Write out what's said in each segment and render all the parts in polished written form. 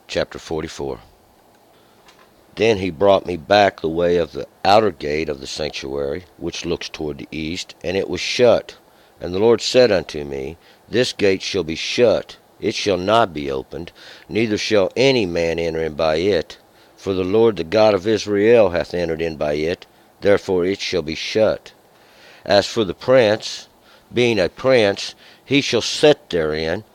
Chapter 44. Then he brought me back the way of the outer gate of the sanctuary, which looks toward the east, and it was shut. And the Lord said unto me, This gate shall be shut, it shall not be opened, neither shall any man enter in by it. For the Lord the God of Israel hath entered in by it, therefore it shall be shut. As for the prince, being a prince, he shall sit therein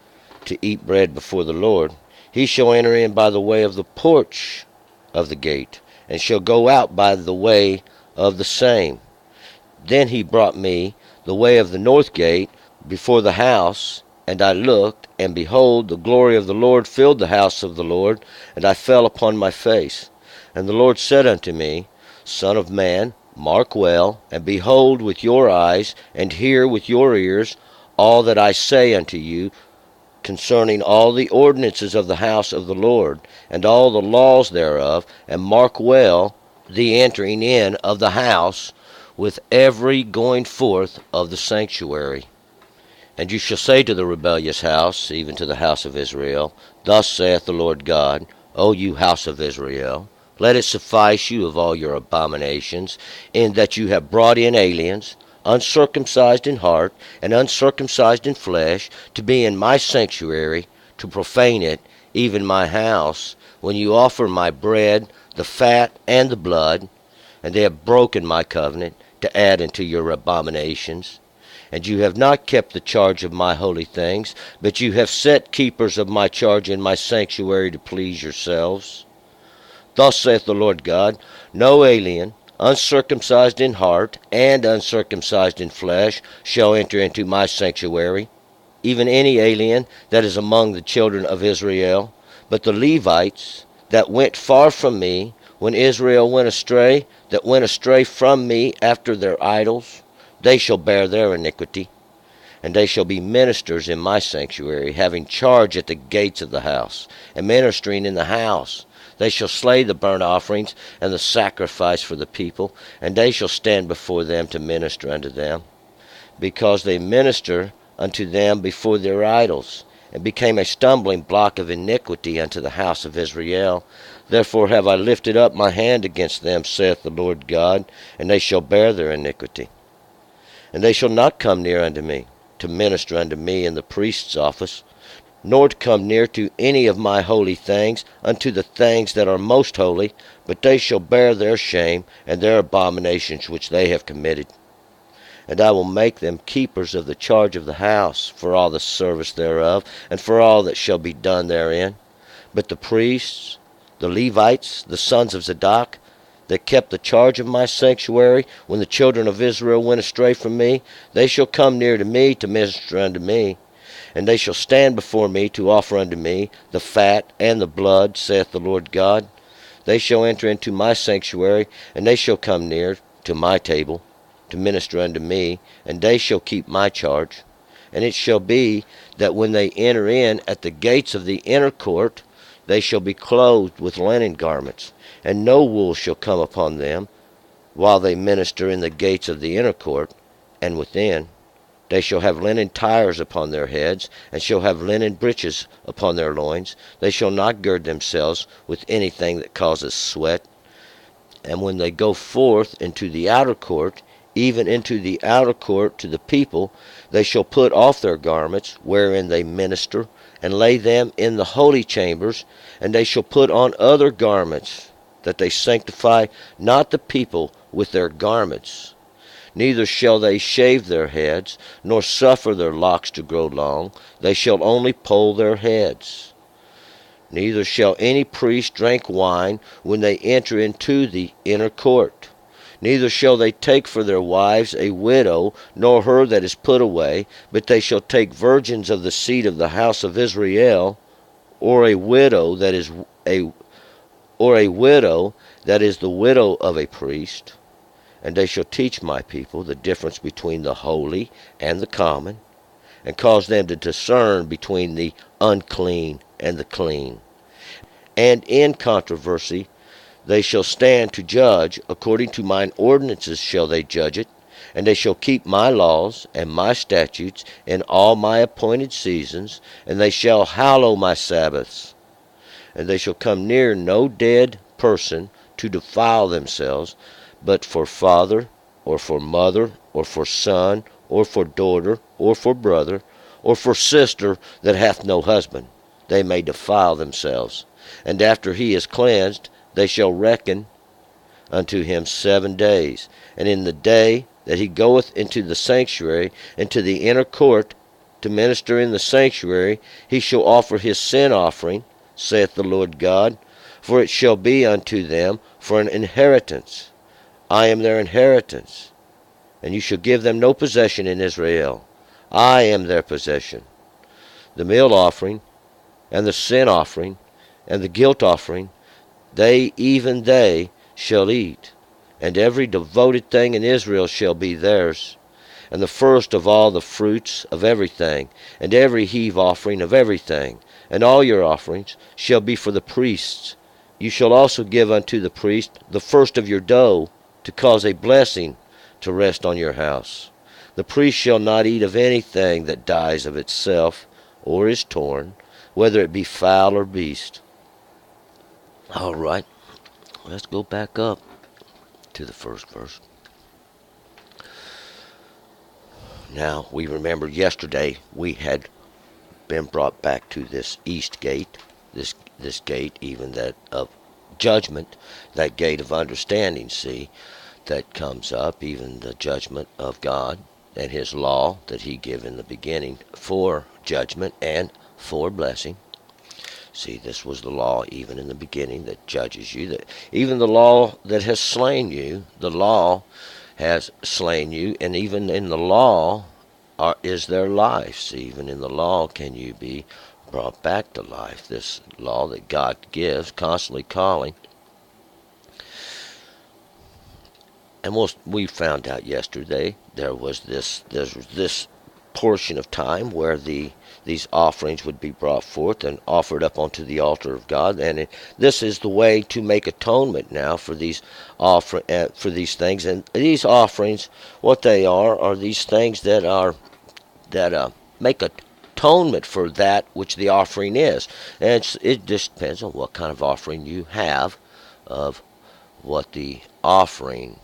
to eat bread before the Lord. He shall enter in by the way of the porch of the gate, and shall go out by the way of the same. Then he brought me the way of the north gate before the house, and I looked, and behold, the glory of the Lord filled the house of the Lord, and I fell upon my face. And the Lord said unto me, Son of man, mark well, and behold with your eyes, and hear with your ears all that I say unto you concerning all the ordinances of the house of the Lord, and all the laws thereof, and mark well the entering in of the house, with every going forth of the sanctuary. And you shall say to the rebellious house, even to the house of Israel, Thus saith the Lord God, O you house of Israel, let it suffice you of all your abominations, in that you have brought in aliens, uncircumcised in heart, and uncircumcised in flesh, to be in my sanctuary, to profane it, even my house, when you offer my bread, the fat, and the blood, and they have broken my covenant, to add unto your abominations. And you have not kept the charge of my holy things, but you have set keepers of my charge in my sanctuary to please yourselves. Thus saith the Lord God, No alien, uncircumcised in heart, and uncircumcised in flesh, shall enter into my sanctuary, even any alien that is among the children of Israel. But the Levites that went far from me, when Israel went astray, that went astray from me after their idols, they shall bear their iniquity. And they shall be ministers in my sanctuary, having charge at the gates of the house, and ministering in the house. They shall slay the burnt offerings and the sacrifice for the people, and they shall stand before them to minister unto them, because they minister unto them before their idols, and became a stumbling block of iniquity unto the house of Israel. Therefore have I lifted up my hand against them, saith the Lord God, and they shall bear their iniquity. And they shall not come near unto me, to minister unto me in the priest's office, nor to come near to any of my holy things, unto the things that are most holy, but they shall bear their shame and their abominations which they have committed. And I will make them keepers of the charge of the house, for all the service thereof, and for all that shall be done therein. But the priests, the Levites, the sons of Zadok, that kept the charge of my sanctuary, when the children of Israel went astray from me, they shall come near to me to minister unto me. And they shall stand before me to offer unto me the fat and the blood, saith the Lord God. They shall enter into my sanctuary, and they shall come near to my table to minister unto me, and they shall keep my charge. And it shall be that when they enter in at the gates of the inner court, they shall be clothed with linen garments, and no wool shall come upon them, while they minister in the gates of the inner court, and within. They shall have linen tires upon their heads, and shall have linen breeches upon their loins. They shall not gird themselves with anything that causes sweat. And when they go forth into the outer court, even into the outer court to the people, they shall put off their garments, wherein they minister, and lay them in the holy chambers, and they shall put on other garments, that they sanctify not the people with their garments. Neither shall they shave their heads, nor suffer their locks to grow long. They shall only poll their heads. Neither shall any priest drink wine when they enter into the inner court. Neither shall they take for their wives a widow, nor her that is put away, but they shall take virgins of the seed of the house of Israel, or a widow that is the widow of a priest. And they shall teach my people the difference between the holy and the common, and cause them to discern between the unclean and the clean. And in controversy they shall stand to judge, according to mine ordinances shall they judge it, and they shall keep my laws and my statutes in all my appointed seasons, and they shall hallow my Sabbaths. And they shall come near no dead person to defile themselves, but for father, or for mother, or for son, or for daughter, or for brother, or for sister that hath no husband, they may defile themselves. And after he is cleansed, they shall reckon unto him 7 days. And in the day that he goeth into the sanctuary, into the inner court, to minister in the sanctuary, he shall offer his sin offering, saith the Lord God, for it shall be unto them for an inheritance. I am their inheritance, and you shall give them no possession in Israel. I am their possession. The meal offering, and the sin offering, and the guilt offering, even they shall eat, and every devoted thing in Israel shall be theirs, and the first of all the fruits of everything, and every heave offering of everything, and all your offerings shall be for the priests. You shall also give unto the priest the first of your dough, to cause a blessing to rest on your house. The priest shall not eat of anything that dies of itself, or is torn, whether it be fowl or beast. All right, let's go back up to the first verse. Now, we remember yesterday we had been brought back to this east gate, this gate even that of judgment, that gate of understanding, see, that comes up, even the judgment of God and his law that he gave in the beginning for judgment and for blessing. See, this was the law even in the beginning that judges you, that even the law that has slain you, the law has slain you, and even in the law is there life. See, even in the law can you be brought back to life. This law that God gives, constantly calling. And we found out yesterday there was this portion of time where these offerings would be brought forth and offered up onto the altar of God, and this is the way to make atonement now for these for these things. And these offerings, what they are these things that make atonement for that which the offering is. And it just depends on what kind of offering you have, of what the offering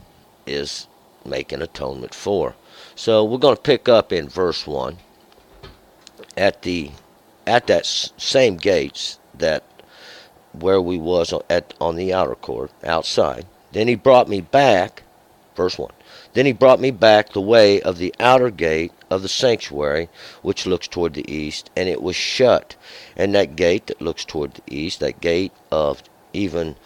is making atonement for. So we're going to pick up in verse 1 at that same gates that where we was on the outer court outside. Then he brought me back, verse 1. Then he brought me back the way of the outer gate of the sanctuary, which looks toward the east, and it was shut. And that gate that looks toward the east, that gate of even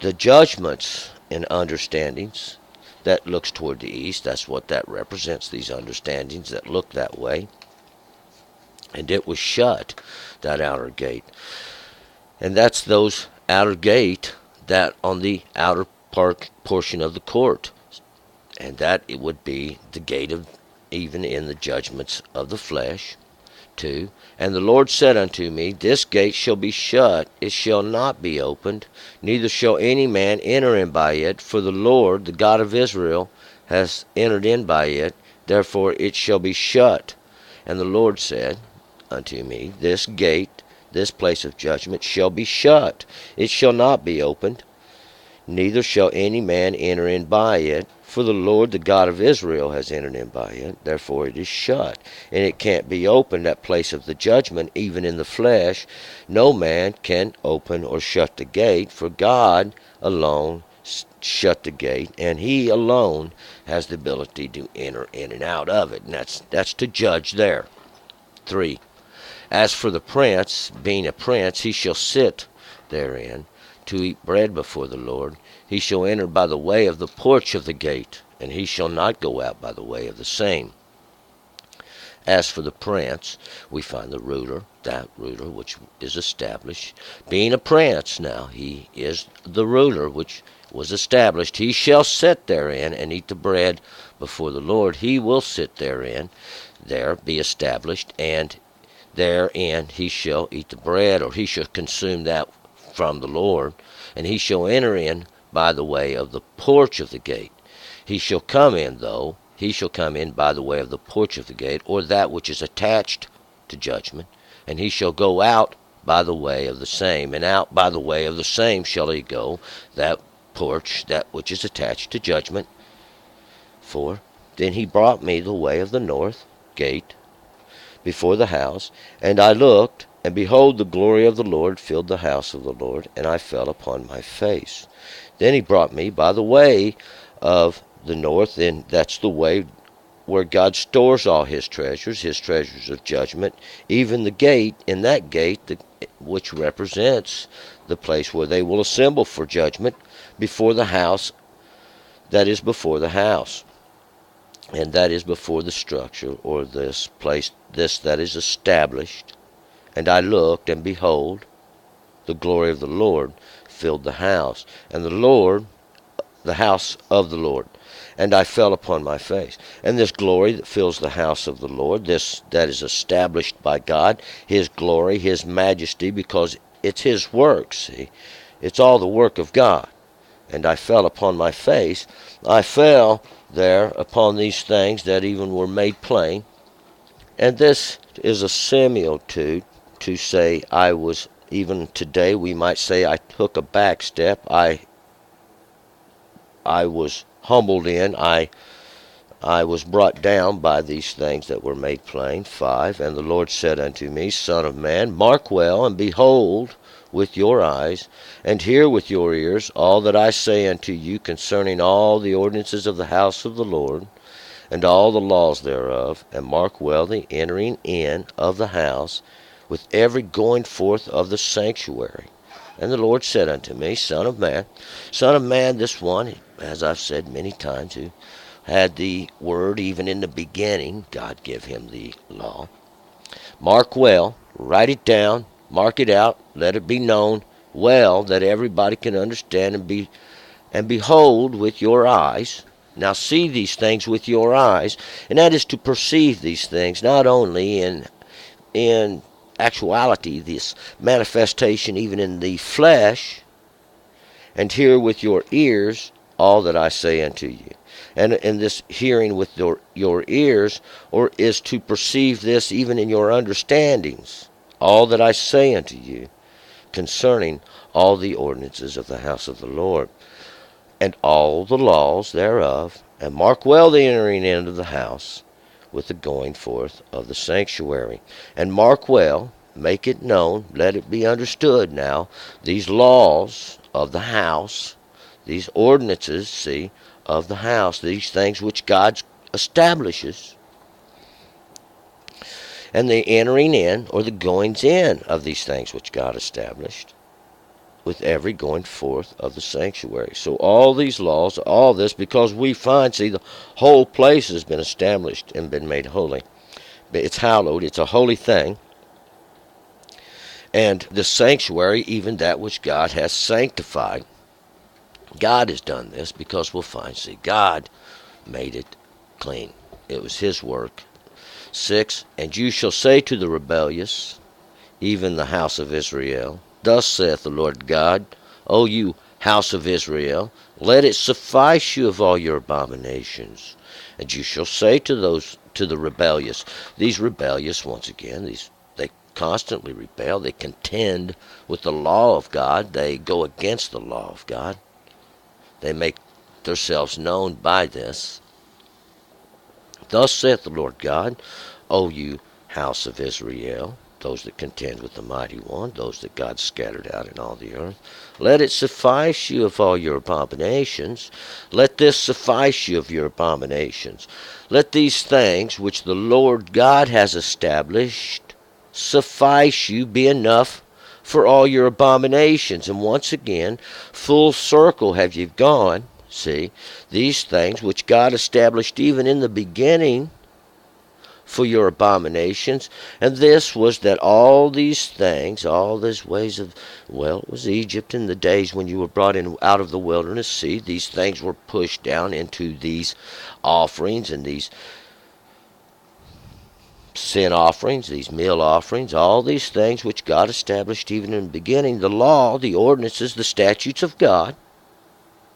the judgments and understandings that looks toward the east, that's what that represents, these understandings that look that way. And it was shut, that outer gate. And that's those outer gate that on the outer portion of the court. And that it would be the gate of even in the judgments of the flesh. 2. And the Lord said unto me, This gate shall be shut, it shall not be opened, neither shall any man enter in by it, for the Lord, the God of Israel, has entered in by it, therefore it shall be shut. And the Lord said unto me, This gate, this place of judgment, shall be shut, it shall not be opened, neither shall any man enter in by it, for the Lord, the God of Israel, has entered in by it, therefore it is shut. And it can't be opened, that place of the judgment, even in the flesh. No man can open or shut the gate, for God alone shut the gate, and he alone has the ability to enter in and out of it. And that's to judge there. 3. As for the prince, being a prince, he shall sit therein, to eat bread before the Lord. He shall enter by the way of the porch of the gate, and he shall not go out by the way of the same. As for the prince, we find the ruler, that ruler which is established. Being a prince now, he is the ruler which was established. He shall sit therein and eat the bread before the Lord. He will sit therein, there be established, and therein he shall eat the bread, or he shall consume that from the Lord, and he shall enter in by the way of the porch of the gate. He shall come in by the way of the porch of the gate, or that which is attached to judgment, and he shall go out by the way of the same, and out by the way of the same shall he go, that porch, that which is attached to judgment. 4. Then he brought me the way of the north gate before the house, and I looked, and behold, the glory of the Lord filled the house of the Lord, and I fell upon my face. Then he brought me by the way of the north, and that's the way where God stores all his treasures of judgment, even the gate, in that gate, which represents the place where they will assemble for judgment, before the house, that is before the house. And that is before the structure, or this place, this that is established. And I looked, and behold, the glory of the Lord filled the house, and the house of the Lord. And I fell upon my face. And this glory that fills the house of the Lord, this that is established by God, his glory, his majesty, because it's his work, see. It's all the work of God. And I fell upon my face. I fell there upon these things that even were made plain. And this is a similitude to say I was, even today we might say I took a back step. I was humbled in. I was brought down by these things that were made plain. 5. And the Lord said unto me, Son of man, mark well, and behold with your eyes, and hear with your ears all that I say unto you concerning all the ordinances of the house of the Lord, and all the laws thereof, and mark well the entering in of the house, with every going forth of the sanctuary. And the Lord said unto me, Son of man, this one, as I've said many times, who had the word even in the beginning, God gave him the law. Mark well, write it down, mark it out, let it be known well that everybody can understand, and behold with your eyes. Now see these things with your eyes, and that is to perceive these things, not only in actuality, this manifestation even in the flesh, and hear with your ears all that I say unto you. And this hearing with your ears, or is to perceive this even in your understandings, all that I say unto you concerning all the ordinances of the house of the Lord, and all the laws thereof, and mark well the entering into the house, with the going forth of the sanctuary. And mark well, make it known, let it be understood now, these laws of the house, these ordinances, see, of the house, these things which God establishes, and the entering in, or the goings in of these things which God established, with every going forth of the sanctuary. So all these laws, all this, because we find, see, the whole place has been established and been made holy. It's hallowed, it's a holy thing. And the sanctuary, even that which God has sanctified, God has done this because we'll find, see, God made it clean. It was his work. 6, and you shall say to the rebellious, even the house of Israel, Thus saith the Lord God, O you house of Israel, let it suffice you of all your abominations. And you shall say to the rebellious, these rebellious, once again, they constantly rebel, they contend with the law of God, they go against the law of God, they make themselves known by this. Thus saith the Lord God, O you house of Israel, those that contend with the mighty one, those that God scattered out in all the earth, let it suffice you of all your abominations. Let this suffice you of your abominations. Let these things which the Lord God has established suffice you, be enough for all your abominations. And once again, full circle have you gone. See, these things which God established even in the beginning for your abominations, and this was that all these things, all these ways of, well, it was Egypt in the days when you were brought in out of the wilderness. See, these things were pushed down into these offerings and these sin offerings, these meal offerings, all these things which God established even in the beginning, the law, the ordinances, the statutes of God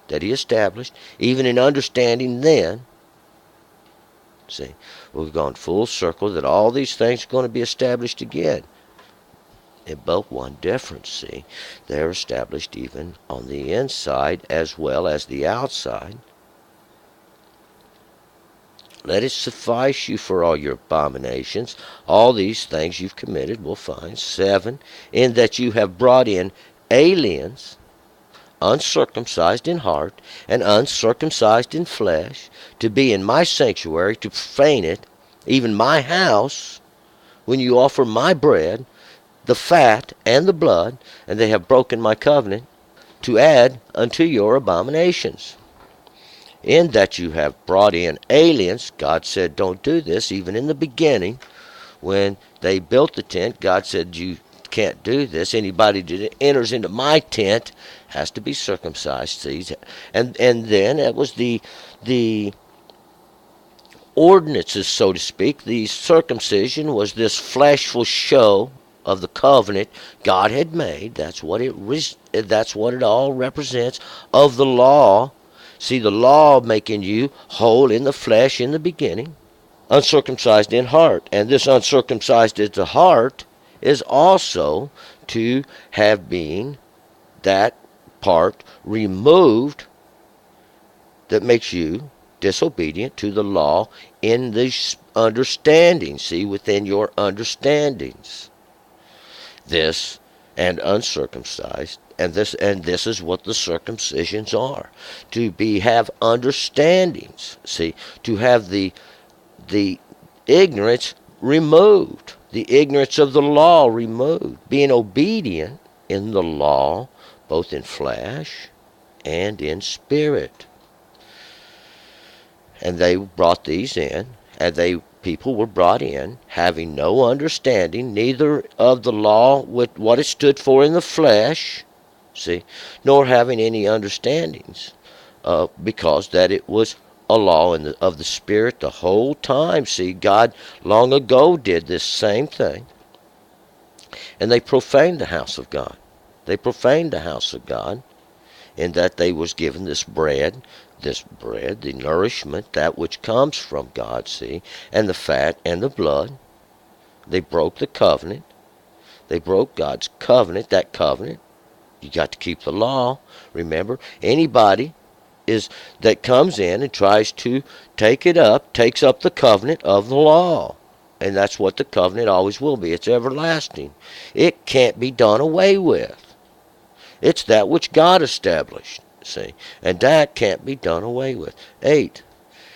that he established, even in understanding then. See, we've gone full circle that all these things are going to be established again. But one difference, see, they're established even on the inside as well as the outside. Let it suffice you for all your abominations. All these things you've committed, we'll find. 7, in that you have brought in aliens, uncircumcised in heart and uncircumcised in flesh, to be in my sanctuary, to profane it, even my house, when you offer my bread, the fat and the blood, and they have broken my covenant, to add unto your abominations. In that you have brought in aliens, God said don't do this. Even in the beginning, when they built the tent, God said you can't do this. Anybody that enters into my tent has to be circumcised. See? And then it was the ordinances, so to speak. The circumcision was this fleshful show of the covenant God had made. That's what it all represents of the law. See, the law making you whole in the flesh in the beginning, uncircumcised in heart. And this uncircumcised in the heart is also to have been that part removed that makes you disobedient to the law in the understanding. See, within your understandings. This and uncircumcised, and this is what the circumcisions are, to have understandings. See, to have the ignorance removed, the ignorance of the law removed, being obedient in the law, both in flesh and in spirit. And they brought these in, and people were brought in, having no understanding, neither of the law with what it stood for in the flesh, see, nor having any understandings, because that it was a law of the Spirit the whole time. See, God long ago did this same thing, and they profaned the house of God. They profaned the house of God, in that they was given this bread, the nourishment, that which comes from God, see, and the fat and the blood. They broke the covenant. They broke God's covenant, that covenant. You got to keep the law. Remember, anybody that comes in and tries to takes up the covenant of the law. And that's what the covenant always will be. It's everlasting. It can't be done away with. It's that which God established, see, and that can't be done away with. 8,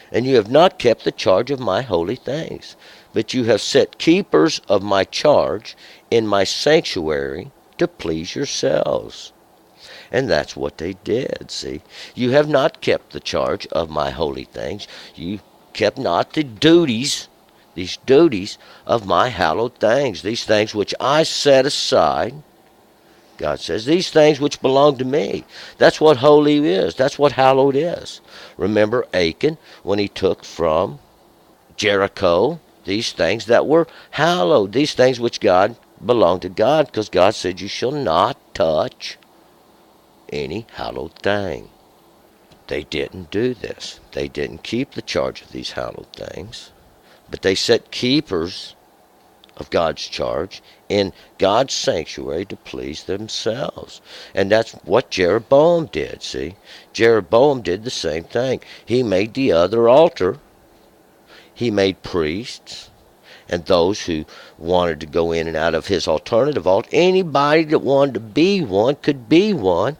and you have not kept the charge of my holy things, but you have set keepers of my charge in my sanctuary to please yourselves. And that's what they did, see. You have not kept the charge of my holy things. You kept not the duties, these duties of my hallowed things, these things which I set aside. God says, these things which belong to me. That's what holy is. That's what hallowed is. Remember Achan, when he took from Jericho these things that were hallowed, these things which belonged to God, because God said, you shall not touch any hallowed thing. They didn't do this. They didn't keep the charge of these hallowed things, but they set keepers of God's charge in God's sanctuary to please themselves. And that's what Jeroboam did, see. Jeroboam did the same thing. He made the other altar. He made priests, and those who wanted to go in and out of his alternative altar. Anybody that wanted to be one could be one.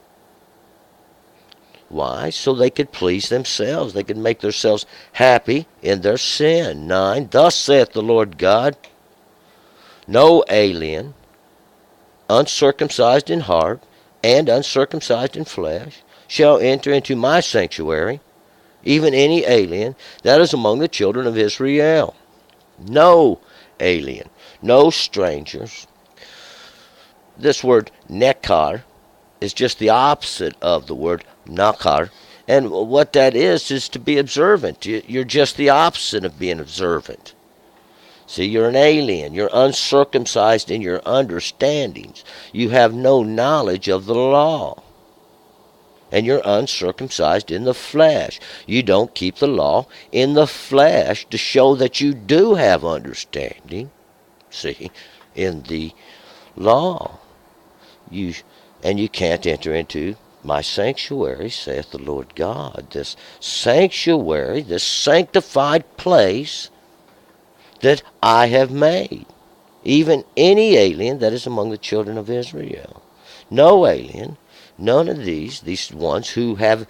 Why? So they could please themselves. They could make themselves happy in their sin. 9, thus saith the Lord God, no alien, uncircumcised in heart and uncircumcised in flesh, shall enter into my sanctuary, even any alien that is among the children of Israel. No alien, no strangers. This word nekar is just the opposite of the word nakar. And what that is to be observant. You're just the opposite of being observant. See, you're an alien. You're uncircumcised in your understandings. You have no knowledge of the law. And you're uncircumcised in the flesh. You don't keep the law in the flesh to show that you do have understanding. See, in the law. You and you can't enter into my sanctuary, saith the Lord God. This sanctuary, this sanctified place that I have made. Even any alien that is among the children of Israel. No alien, none of these ones who have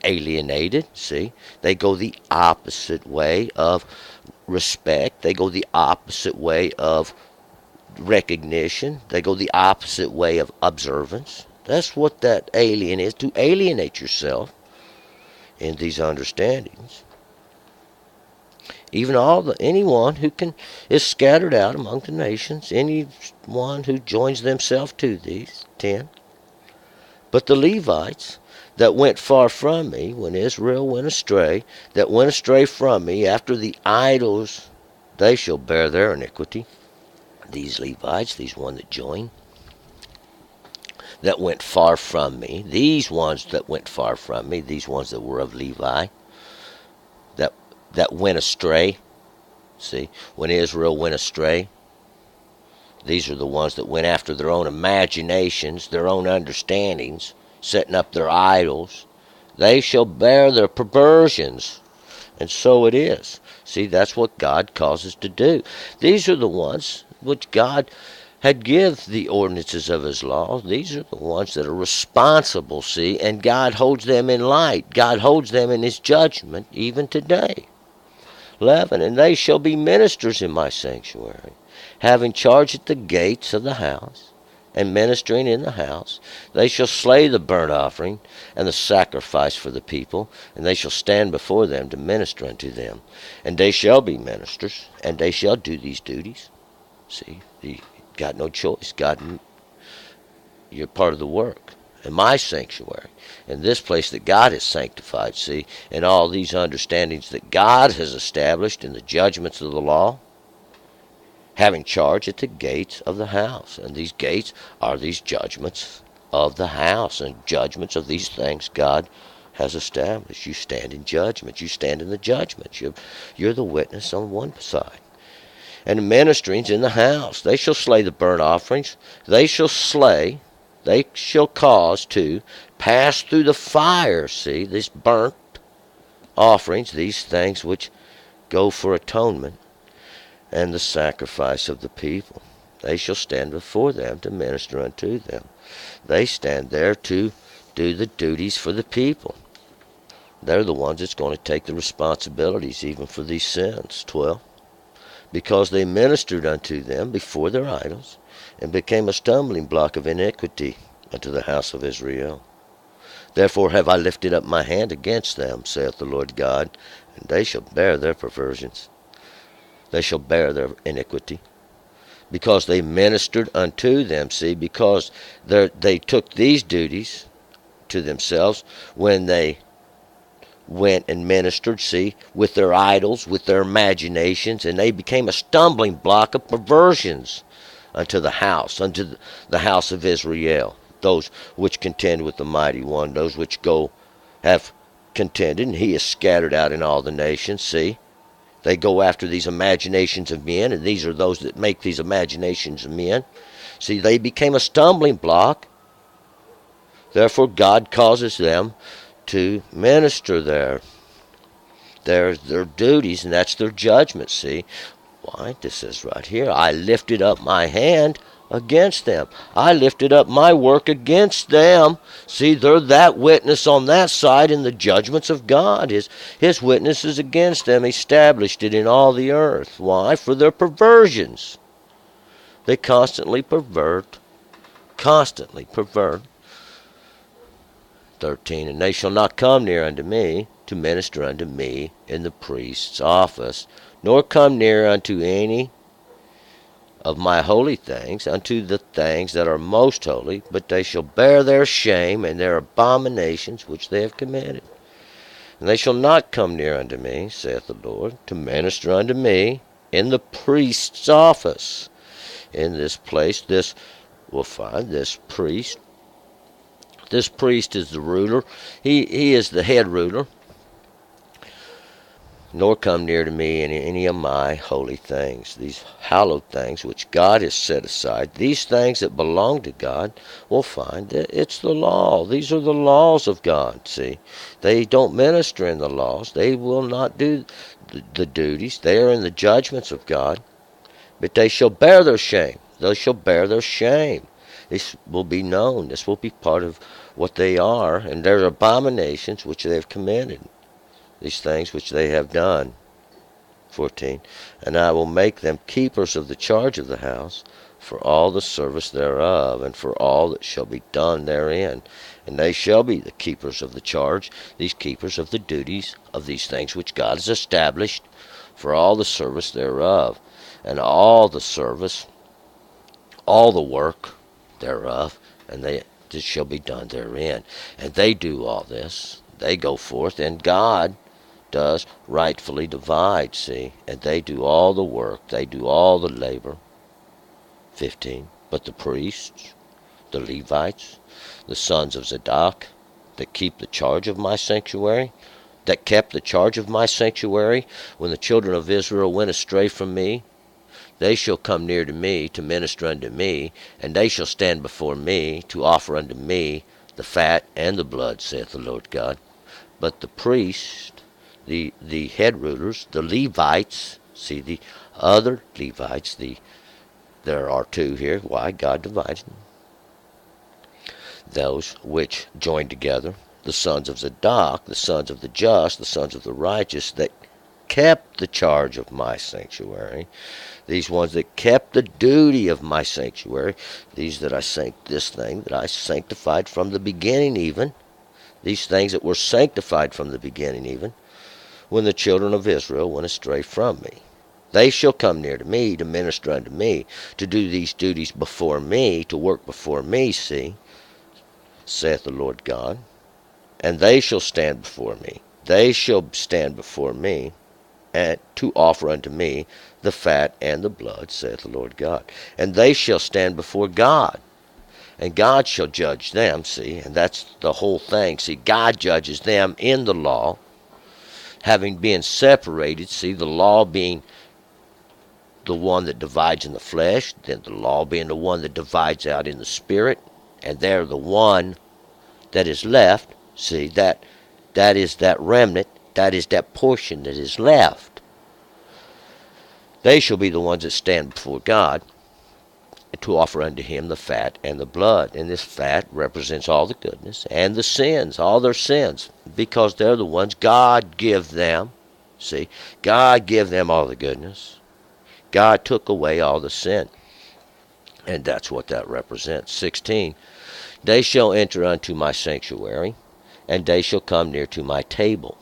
alienated, see, they go the opposite way of respect. They go the opposite way of recognition. They go the opposite way of observance. That's what that alien is, to alienate yourself in these understandings. Even anyone who is scattered out among the nations, anyone who joins themselves to these 10. But the Levites that went far from me, when Israel went astray, that went astray from me after the idols, they shall bear their iniquity. These Levites, these one that joined, that went far from me, these ones that went far from me, these ones that were of Levi, that went astray. See, when Israel went astray, these are the ones that went after their own imaginations, their own understandings, setting up their idols. They shall bear their perversions. And so it is. See, that's what God causes to do. These are the ones which God had give the ordinances of his law. These are the ones that are responsible, see, and God holds them in light. God holds them in his judgment even today. 11, and they shall be ministers in my sanctuary, having charge at the gates of the house, and ministering in the house. They shall slay the burnt offering and the sacrifice for the people, and they shall stand before them to minister unto them. And they shall be ministers, and they shall do these duties. See, you got no choice. God, you're part of the work. In my sanctuary, in this place that God has sanctified, see, and all these understandings that God has established in the judgments of the law, having charge at the gates of the house. And these gates are these judgments of the house, and judgments of these things God has established. You stand in judgment. You stand in the judgments. You're the witness on one side. And the ministerings in the house, they shall slay the burnt offerings. They shall cause to pass through the fire, see, these burnt offerings, these things which go for atonement, and the sacrifice of the people. They shall stand before them to minister unto them. They stand there to do the duties for the people. They're the ones that's going to take the responsibilities even for these sins. 12. Because they ministered unto them before their idols, and became a stumbling block of iniquity unto the house of Israel. Therefore have I lifted up my hand against them, saith the Lord God, and they shall bear their perversions. They shall bear their iniquity. Because they ministered unto them, see, because they took these duties to themselves when they went and ministered, see, with their idols, with their imaginations, and they became a stumbling block of perversions unto the house of Israel. Those which contend with the mighty one, those which have contended, and he is scattered out in all the nations, see. They go after these imaginations of men, and these are those that make these imaginations of men. See, they became a stumbling block. Therefore, God causes them to minister their duties, and that's their judgment, see. Why? This says right here, I lifted up my hand against them. I lifted up my work against them. See, they're that witness on that side in the judgments of God. His witness is against them. He established it in all the earth. Why? For their perversions. They constantly pervert. 13, and they shall not come near unto me to minister unto me in the priest's office, nor come near unto any of my holy things, unto the things that are most holy, but they shall bear their shame and their abominations which they have committed. And they shall not come near unto me, saith the Lord, to minister unto me in the priest's office. In this place, we'll find this priest. This priest is the ruler. He is the head ruler. nor come near to me in any of my holy things, these hallowed things which God has set aside. These things that belong to God, we'll find that it's the law. These are the laws of God, see. They don't minister in the laws. They will not do the duties. They are in the judgments of God. But they shall bear their shame. They shall bear their shame. This will be known. This will be part of what they are, and their abominations which they have committed, these things which they have done. 14. And I will make them keepers of the charge of the house, for all the service thereof, and for all that shall be done therein. And they shall be the keepers of the charge, these keepers of the duties of these things which God has established, for all the service thereof, and all the service, all the work thereof, and this shall be done therein. And they do all this. They go forth, and God does rightfully divide, see, and they do all the work, they do all the labor. 15. But the priests, the Levites, the sons of Zadok, that keep the charge of my sanctuary, that kept the charge of my sanctuary when the children of Israel went astray from me, they shall come near to me to minister unto me, and they shall stand before me to offer unto me the fat and the blood, saith the Lord God. But the priests, the head rulers, the Levites, see the other Levites, there are two here. Why? God divided them. Those which joined together, the sons of Zadok, the sons of the just, the sons of the righteous, that kept the charge of my sanctuary, these ones that kept the duty of my sanctuary, these that this thing that I sanctified from the beginning even, these things that were sanctified from the beginning even, when the children of Israel went astray from me. They shall come near to me to minister unto me, to do these duties before me, to work before me, see, saith the Lord God. And they shall stand before me. They shall stand before me, and to offer unto me the fat and the blood, saith the Lord God. And they shall stand before God, and God shall judge them, see, and that's the whole thing. See, God judges them in the law, having been separated, see, the law being the one that divides in the flesh, then the law being the one that divides out in the spirit, and they're the one that is left, see, that is that remnant, that is that portion that is left. They shall be the ones that stand before God to offer unto him the fat and the blood. And this fat represents all the goodness and the sins, all their sins, because they're the ones God give them. See, God give them all the goodness. God took away all the sin. And that's what that represents. 16. They shall enter unto my sanctuary, and they shall come near to my table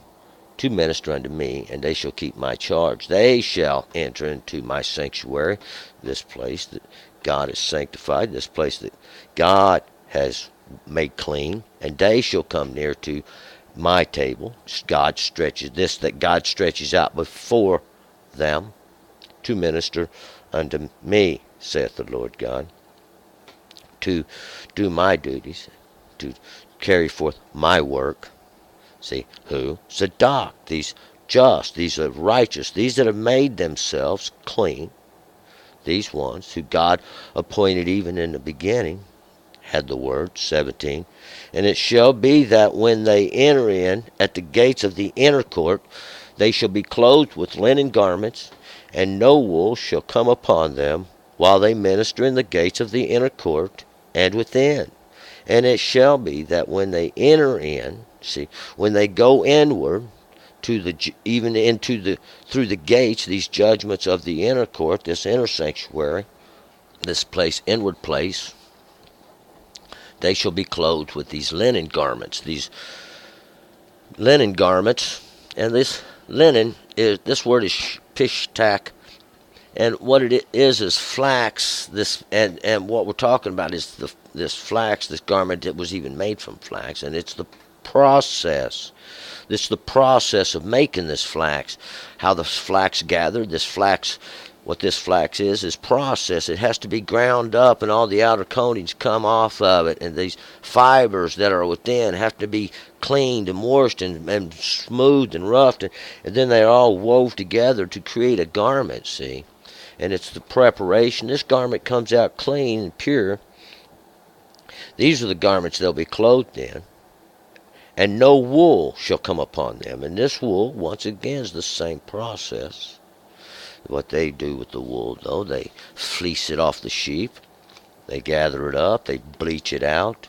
to minister unto me, and they shall keep my charge. They shall enter into my sanctuary, this place that God has sanctified, this place that God has made clean, and they shall come near to my table. God stretches out before them to minister unto me, saith the Lord God, to do my duties, to carry forth my work. See, who? Zadok, these just, these are righteous, these that have made themselves clean, these ones who God appointed even in the beginning, had the word, 17. And it shall be that when they enter in at the gates of the inner court, they shall be clothed with linen garments, and no wool shall come upon them, while they minister in the gates of the inner court and within. And it shall be that when they enter in, see, when they go inward to even into through the gates, these judgments of the inner court, this inner sanctuary, this place, inward place, they shall be clothed with these linen garments. These linen garments, and this linen this word is pishtak, and what it is flax. This and what we're talking about is this flax, this garment that was even made from flax, and it's the process. This is the process of making this flax. How the flax gathered. This flax What this flax is processed. It has to be ground up, and all the outer coatings come off of it, and these fibers that are within have to be cleaned and washed and smoothed and roughed, and then they're all wove together to create a garment, see? And it's the preparation. This garment comes out clean and pure. These are the garments they'll be clothed in, and no wool shall come upon them. And this wool, once again, is the same process. What they do with the wool, though, they fleece it off the sheep. They gather it up. They bleach it out.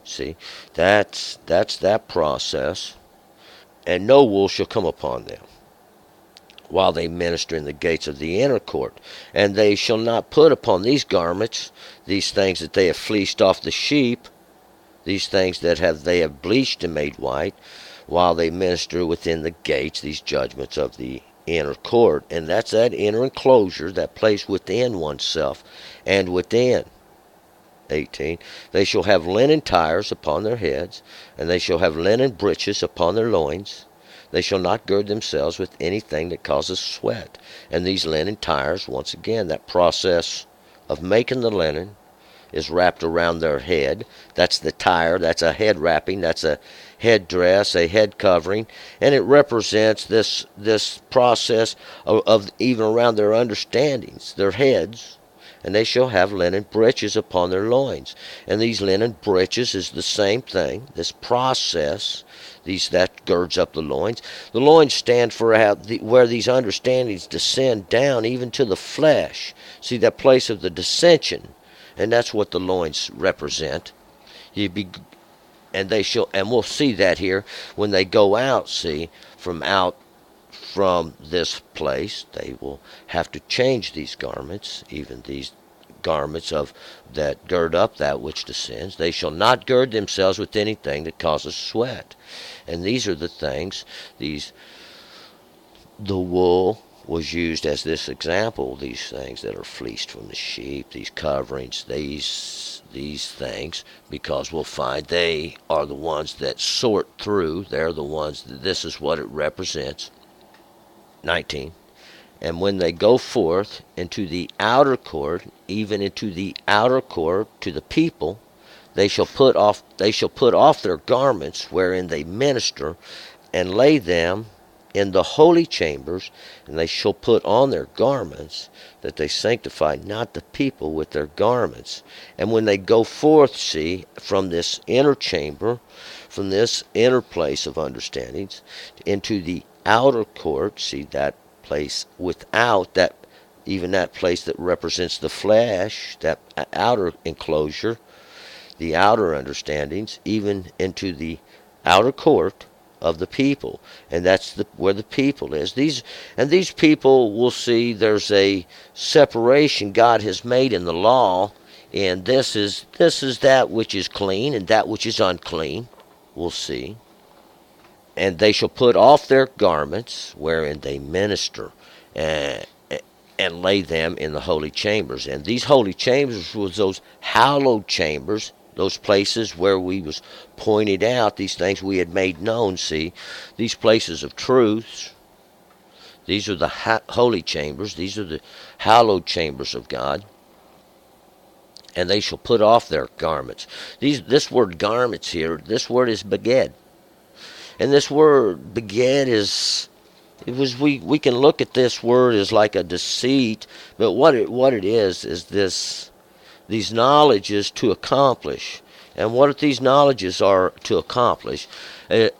See, that's that process. And no wool shall come upon them while they minister in the gates of the inner court. And they shall not put upon these garments these things that they have fleeced off the sheep, these things that they have bleached and made white, while they minister within the gates, these judgments of the inner court. And that's that inner enclosure, that place within oneself and within. 18. They shall have linen tires upon their heads, and they shall have linen breeches upon their loins. They shall not gird themselves with anything that causes sweat. And these linen tires, once again, that process of making the linen is wrapped around their head. That's the tire. That's a head wrapping. That's a head dress, a head covering. And it represents this process of even around their understandings, their heads. And they shall have linen breeches upon their loins. And these linen breeches is the same thing, this process, that girds up the loins. The loins stand for where these understandings descend down even to the flesh. See, that place of the descension. And that's what the loins represent. And we'll see that here when they go out, see, from this place. They will have to change these garments, even these garments that gird up that which descends. They shall not gird themselves with anything that causes sweat. And these are the things, the wool was used as this example, these things that are fleeced from the sheep, these coverings, these things, because we'll find they are the ones that sort through. They're the ones this is what it represents. 19. And when they go forth into the outer court, even into the outer court to the people, they shall put off their garments wherein they minister, and lay them in the holy chambers, and they shall put on their garments, that they sanctify not the people with their garments. And when they go forth, see, from this inner chamber, from this inner place of understandings, into the outer court, see, that place without, even that place that represents the flesh, that outer enclosure, the outer understandings, even into the outer court of the people. And that's where the people is. These people will see there's a separation God has made in the law, and this is that which is clean and that which is unclean. We'll see. And they shall put off their garments wherein they minister, and lay them in the holy chambers. And these holy chambers was those hallowed chambers, those places where we was pointed out, these things we had made known, see, these places of truths. These are the holy chambers. These are the hallowed chambers of God. And they shall put off their garments. This word garments here, this word is beged. And this word beged we can look at this word as like a deceit, but what it is these knowledges to accomplish. And what these knowledges are to accomplish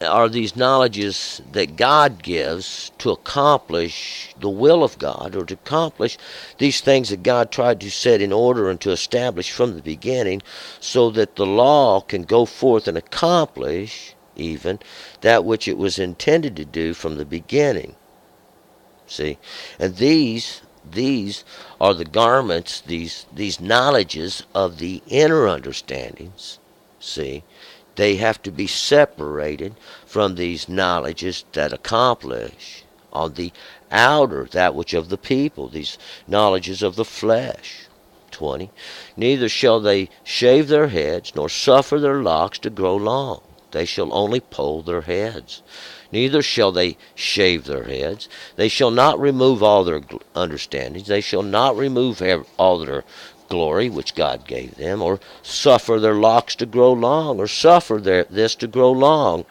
are these knowledges that God gives to accomplish the will of God, or to accomplish these things that God tried to set in order and to establish from the beginning, so that the law can go forth and accomplish even that which it was intended to do from the beginning. See? And these are the garments, these knowledges of the inner understandings. See? They have to be separated from these knowledges that accomplish on the outer, that which of the people, these knowledges of the flesh. 20. Neither shall they shave their heads, nor suffer their locks to grow long. they shall only poll their heads. Neither shall they shave their heads. They shall not remove all their understandings. They shall not remove all their glory which God gave them, or suffer their locks to grow long, or suffer this to grow long.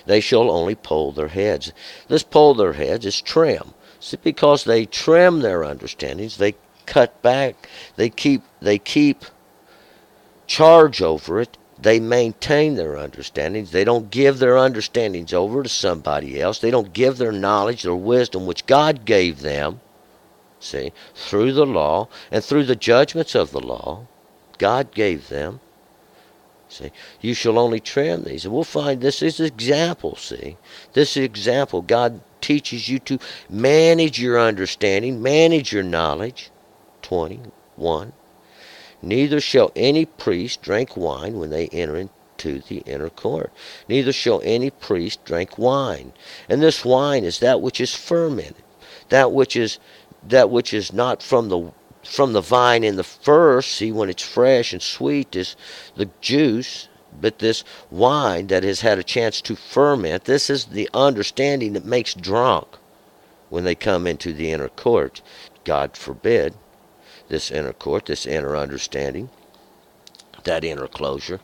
They shall only poll their heads. This poll their heads is trim. See, because they trim their understandings, they cut back, they keep charge over it. They maintain their understandings. They don't give their understandings over to somebody else. They don't give their knowledge, their wisdom, which God gave them, see, through the law and through the judgments of the law. God gave them. See, you shall only trim these. And we'll find this is example, see. This is example. God teaches you to manage your understanding, manage your knowledge. 21. Neither shall any priest drink wine when they enter into the inner court. Neither shall any priest drink wine. And this wine is that which is fermented, that which is not from the vine in the first. See, when it's fresh and sweet is the juice, but this wine that has had a chance to ferment, this is the understanding that makes drunk when they come into the inner court. God forbid. This inner court, this inner understanding, that inner closure.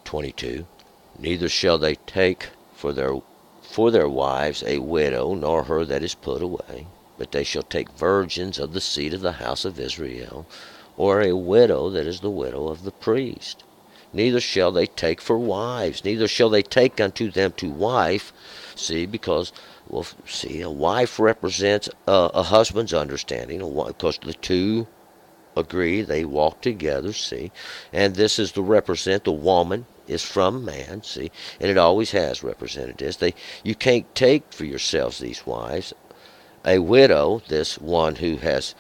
22. Neither shall they take for their wives a widow, nor her that is put away, but they shall take virgins of the seed of the house of Israel, or a widow that is the widow of the priest. Neither shall they take for wives, neither shall they take unto them to wife. See, because, well, see, a wife represents a husband's understanding, because the two agree, they walk together, see. And this is to represent the woman is from man, see. And it always has represented this. You can't take for yourselves these wives. A widow, this one who has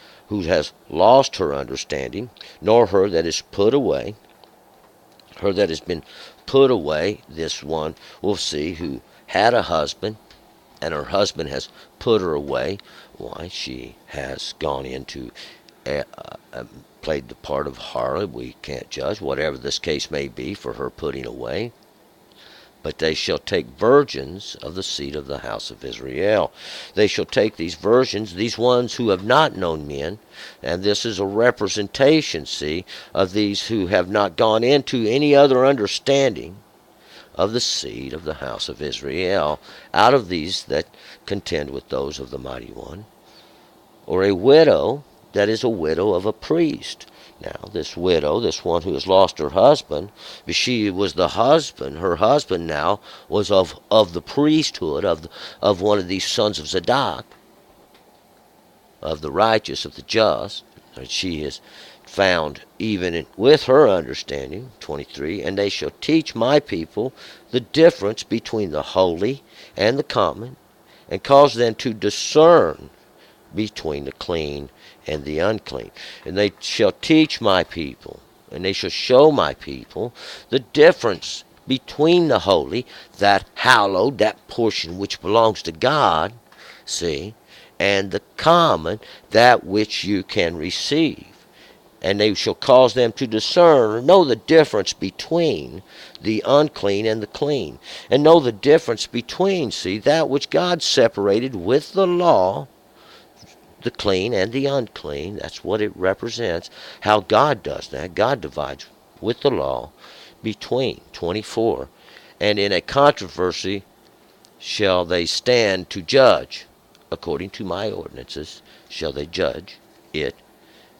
lost her understanding, nor her that is put away. Her that has been put away, this one, we'll see, who had a husband, and her husband has put her away. Why, she has gone into, played the part of harlot. We can't judge, whatever this case may be, for her putting away. But they shall take virgins of the seed of the house of Israel. They shall take these virgins, these ones who have not known men, and this is a representation, see, of these who have not gone into any other understanding of the seed of the house of Israel, out of these that contend with those of the mighty one. Or a widow that is a widow of a priest. Now, this widow, this one who has lost her husband, she was the husband. Her husband now was of the priesthood, of one of these sons of Zadok, of the righteous, of the just. And she is found even with her understanding. 23. And they shall teach my people the difference between the holy and the common, and cause them to discern between the clean and the unclean. And they shall teach my people, and they shall show my people the difference between the holy, that hallowed, that portion which belongs to God, see, and the common, that which you can receive. And they shall cause them to discern, or know the difference between the unclean and the clean, and know the difference between, see, that which God separated with the law, the clean and the unclean. That's what it represents. How God does that. God divides with the law between. 24. And in a controversy shall they stand to judge. According to my ordinances shall they judge it,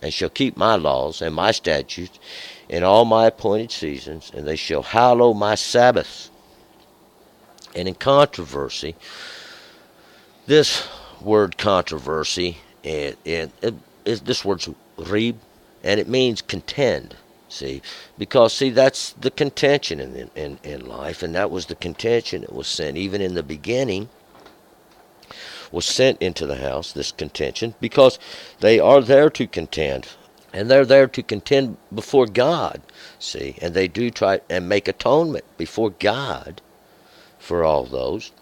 and shall keep my laws and my statutes in all my appointed seasons, and they shall hallow my Sabbaths. And in controversy, this word controversy, this word's rib, and it means contend. See, because see, that's the contention in life, and that was the contention that was sent even in the beginning. Was sent into the house, this contention, because they are there to contend, and they're there to contend before God. See, and they do try and make atonement before God for all those.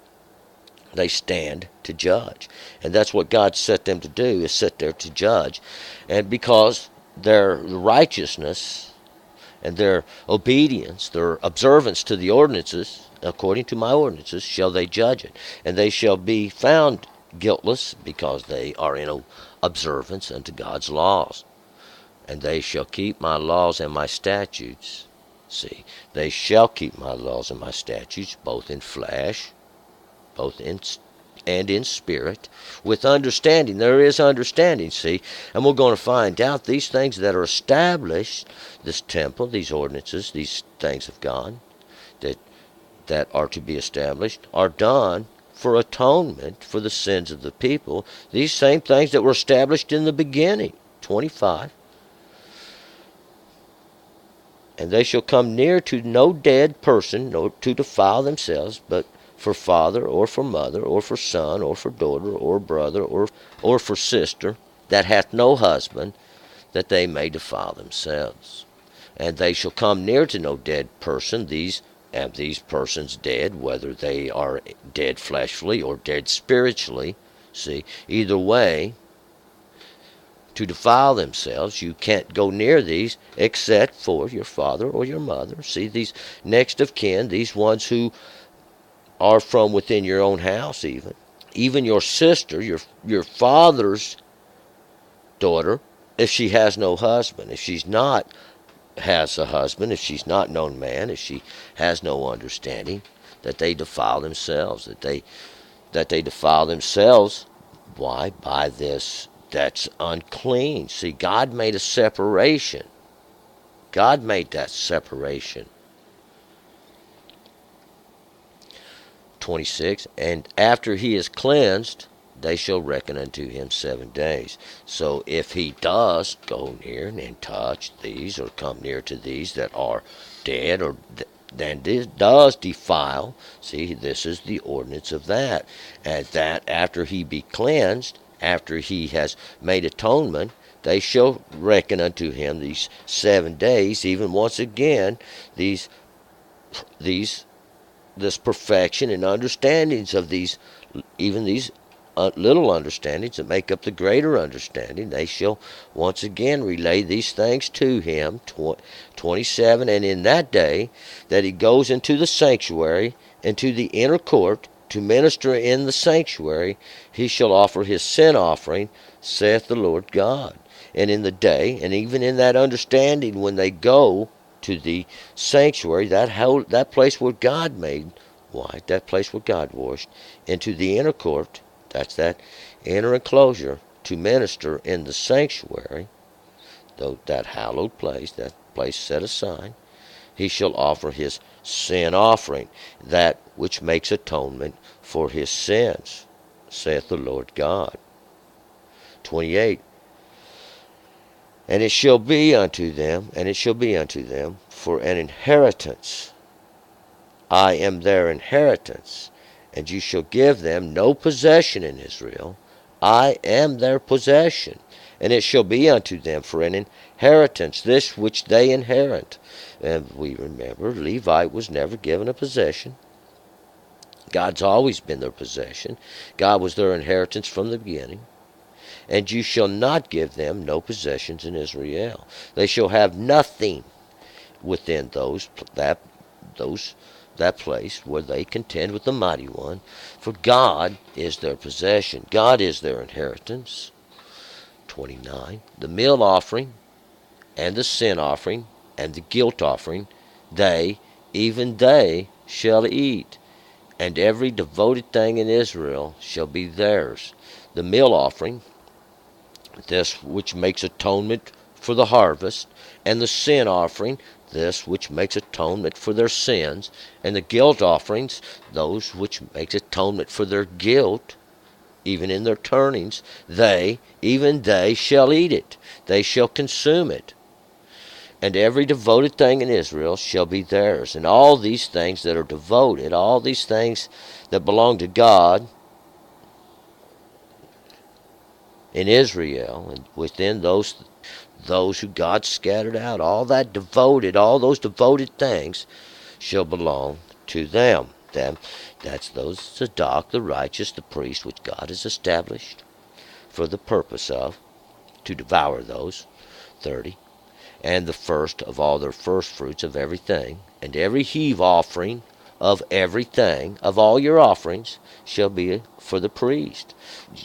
They stand to judge. And that's what God set them to do, is sit there to judge. And because their righteousness and their obedience, their observance to the ordinances, according to my ordinances, shall they judge it. And they shall be found guiltless, because they are in observance unto God's laws. And they shall keep my laws and my statutes. See, they shall keep my laws and my statutes, both in flesh, both in and in spirit, with understanding. There is understanding, see, and we're going to find out these things that are established, this temple, these ordinances, these things of God that are to be established, are done for atonement for the sins of the people. These same things that were established in the beginning. 25. And they shall come near to no dead person, nor to defile themselves, but for father, or for mother, or for son, or for daughter, or brother, or for sister, that hath no husband, that they may defile themselves. And they shall come near to no dead person, these persons dead, whether they are dead fleshly or dead spiritually. See, either way, to defile themselves, you can't go near these except for your father or your mother. See, these next of kin, these ones who are from within your own house, even your sister, your father's daughter, if she has no husband, if she's not has a husband, if she's not known man, if she has no understanding, that they defile themselves, that they defile themselves. Why? By this that's unclean. See, God made a separation. God made that separation. 26, and after he is cleansed, they shall reckon unto him 7 days. So if he does go near and touch these, or come near to these that are dead, or then this does defile, see, this is the ordinance of that. And that after he be cleansed, after he has made atonement, they shall reckon unto him these 7 days, even once again, this perfection and understandings of these, even these little understandings that make up the greater understanding. They shall once again relay these things to him. 27, and in that day that he goes into the sanctuary, into the inner court, to minister in the sanctuary, he shall offer his sin offering, saith the Lord God. And in the day, and even in that understanding, when they go to the sanctuary, that place where God made white, that place where God washed, into the inner court, that's that inner enclosure, to minister in the sanctuary, though that hallowed place, that place set aside, he shall offer his sin offering, that which makes atonement for his sins, saith the Lord God. 28, and it shall be unto them for an inheritance. I am their inheritance, and you shall give them no possession in Israel. I am their possession, and it shall be unto them for an inheritance, this which they inherit. And we remember, Levi was never given a possession. God's always been their possession. God was their inheritance from the beginning. And you shall not give them no possessions in Israel. They shall have nothing within that place where they contend with the mighty one, for God is their possession. God is their inheritance. 29. The meal offering, and the sin offering, and the guilt offering, even they shall eat, and every devoted thing in Israel shall be theirs. The meal offering, this which makes atonement for the harvest, and the sin offering, this which makes atonement for their sins, and the guilt offerings, those which makes atonement for their guilt, even in their turnings, even they shall eat it, they shall consume it. And every devoted thing in Israel shall be theirs. And all these things that are devoted, all these things that belong to God in Israel, and within those who God scattered out, all those devoted things shall belong to them. That's those Zadok, the righteous, the priest, which God has established for the purpose of, to devour those. 30. and the first of all their first fruits of everything, and every heave offering of everything, of all your offerings, shall be for the priest.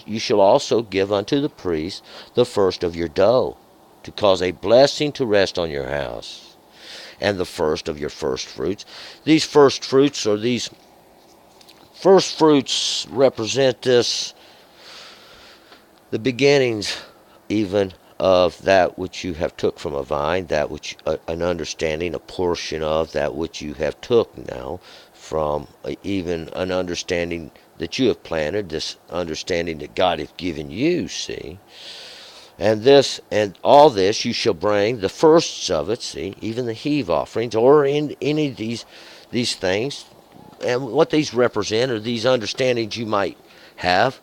You shall also give unto the priest the first of your dough, to cause a blessing to rest on your house, and the first of your first fruits. These first fruits, or these first fruits, represent the beginnings even of that which you have took from a vine, that which an understanding, a portion of that which you have took now from even an understanding that you have planted, this understanding that God hath given you, see. And this and all this you shall bring the firsts of it, see, even the heave offerings, or in any of these things. And what these represent are these understandings you might have.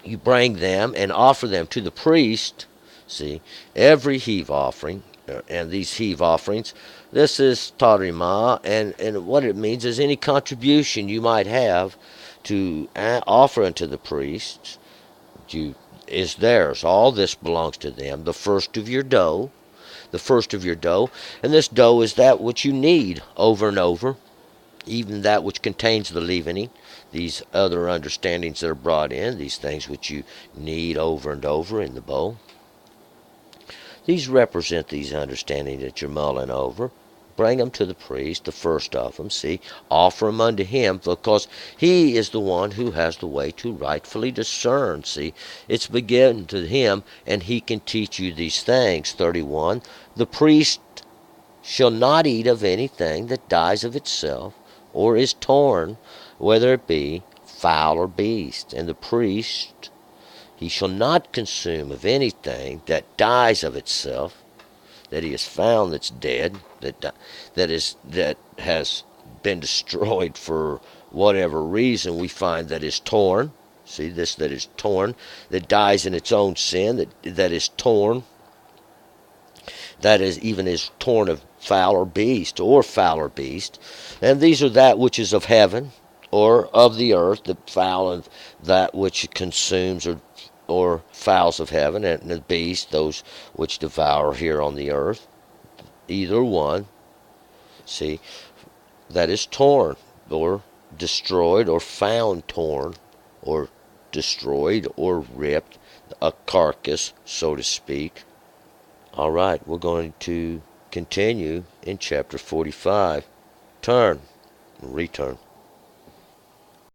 You bring them and offer them to the priest, see, every heave offering, and these heave offerings, this is tarima, and what it means is any contribution you might have to offer unto the priest, you is theirs. All this belongs to them. The first of your dough, the first of your dough, and this dough is that which you need over and over, even that which contains the leavening, these other understandings that are brought in, these things which you need over and over in the bowl. These represent these understandings that you're mulling over. Bring them to the priest, the first of them, see, offer them unto him, because he is the one who has the way to rightfully discern, see. It's beginning to him, and he can teach you these things. 31, the priest shall not eat of anything that dies of itself, or is torn, whether it be fowl or beast. And the priest, he shall not consume of anything that dies of itself, that he has found that's dead, that has been destroyed for whatever reason we find that is torn. See this, that is torn, that dies in its own sin, that is torn, that is even is torn of fowl or beast, and these are that which is of heaven, or of the earth, the fowl and that which consumes, or fowls of heaven, and the beast, those which devour here on the earth, either one, see, that is torn, or destroyed, or found torn, or destroyed, or ripped, a carcass, so to speak. All right, we're going to continue in chapter 45. Turn, return.